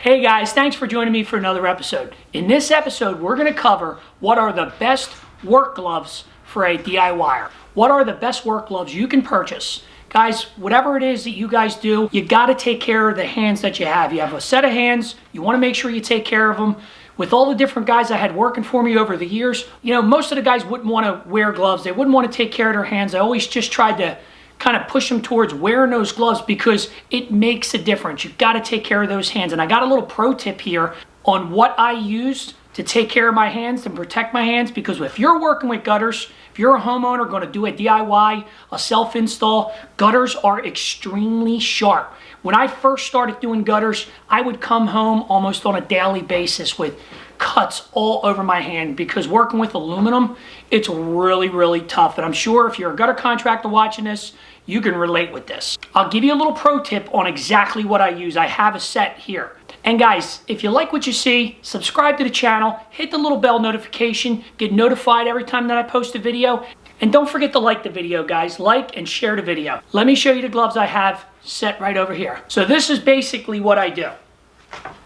Hey guys, thanks for joining me for another episode. In this episode, we're going to cover what are the best work gloves for a DIYer. What are the best work gloves you can purchase? Guys, whatever it is that you guys do, you got to take care of the hands that you have. You have a set of hands, you want to make sure you take care of them. With all the different guys I had working for me over the years, most of the guys wouldn't want to wear gloves. They wouldn't want to take care of their hands. I always just tried to kind of push them towards wearing those gloves because it makes a difference. You've got to take care of those hands. And I got a little pro tip here on what I used to take care of my hands and protect my hands, because if you're working with gutters, if you're a homeowner going to do a DIY, a self-install, gutters are extremely sharp. When I first started doing gutters, I would come home almost on a daily basis with cuts all over my hand because working with aluminum, it's really, really tough. And I'm sure if you're a gutter contractor watching this, you can relate with this. I'll give you a little pro tip on exactly what I use. I have a set here. And guys, if you like what you see, subscribe to the channel, hit the little bell notification, get notified every time that I post a video. And don't forget to like the video, guys. Like and share the video. Let me show you the gloves I have set right over here. So this is basically what I do.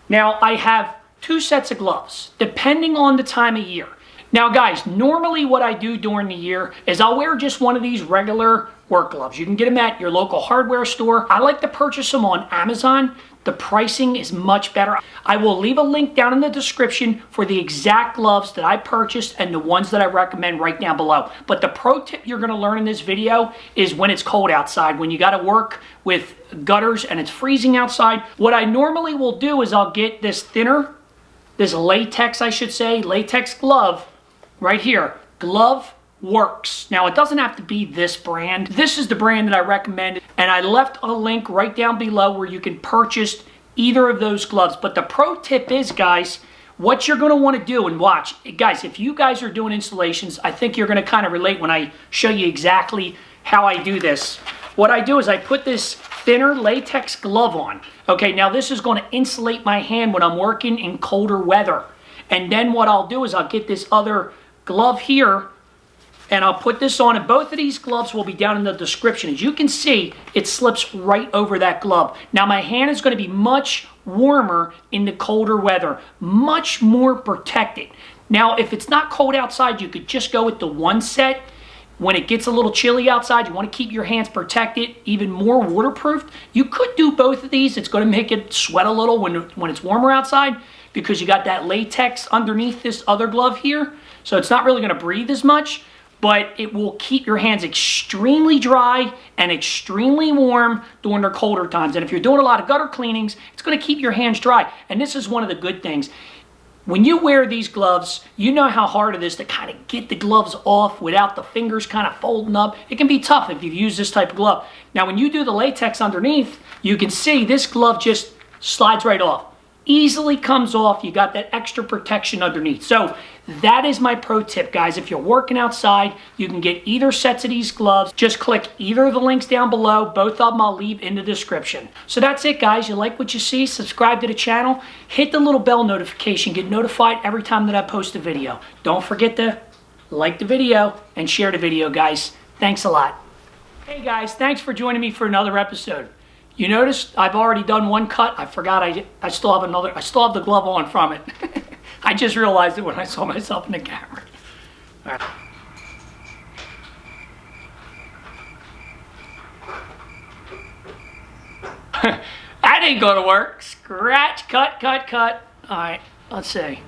Now, I have two sets of gloves, depending on the time of year. Now, guys, normally what I do during the year is I'll wear just one of these regular work gloves. You can get them at your local hardware store. I like to purchase them on Amazon. The pricing is much better. I will leave a link down in the description for the exact gloves that I purchased and the ones that I recommend right down below. But the pro tip you're going to learn in this video is when it's cold outside, when you got to work with gutters and it's freezing outside. What I normally will do is I'll get this thinner, this latex, I should say, latex glove right here. Glove Works. Now, it doesn't have to be this brand. This is the brand that I recommend, and I left a link right down below where you can purchase either of those gloves. But the pro tip is, guys, what you're going to want to do, and watch. Guys, if you guys are doing installations, I think you're going to kind of relate when I show you exactly how I do this. What I do is I put this thinner latex glove on. Okay, now this is going to insulate my hand when I'm working in colder weather. And then what I'll do is I'll get this other glove here, and I'll put this on, and both of these gloves will be down in the description. As you can see, it slips right over that glove. Now, my hand is going to be much warmer in the colder weather, much more protected. Now, if it's not cold outside, you could just go with the one set. When it gets a little chilly outside, you want to keep your hands protected, even more waterproofed. You could do both of these. It's going to make it sweat a little when it's warmer outside because you got that latex underneath this other glove here. So it's not really going to breathe as much, but it will keep your hands extremely dry and extremely warm during the colder times. And if you're doing a lot of gutter cleanings, it's going to keep your hands dry. And this is one of the good things. When you wear these gloves, you know how hard it is to kind of get the gloves off without the fingers kind of folding up. It can be tough if you've used this type of glove. Now, when you do the latex underneath, you can see this glove just slides right off. Easily comes off. You got that extra protection underneath. So that is my pro tip, guys. If you're working outside, you can get either sets of these gloves. Just click either of the links down below. Both of them I'll leave in the description. So that's it, guys. You like what you see? Subscribe to the channel. Hit the little bell notification. Get notified every time that I post a video. Don't forget to like the video and share the video, guys. Thanks a lot. Hey, guys. Thanks for joining me for another episode. You notice I've already done one cut. I forgot I still have another. I still have the glove on from it. I just realized it when I saw myself in the camera. All right. That ain't gonna work. Scratch, cut, cut, cut. All right, let's see.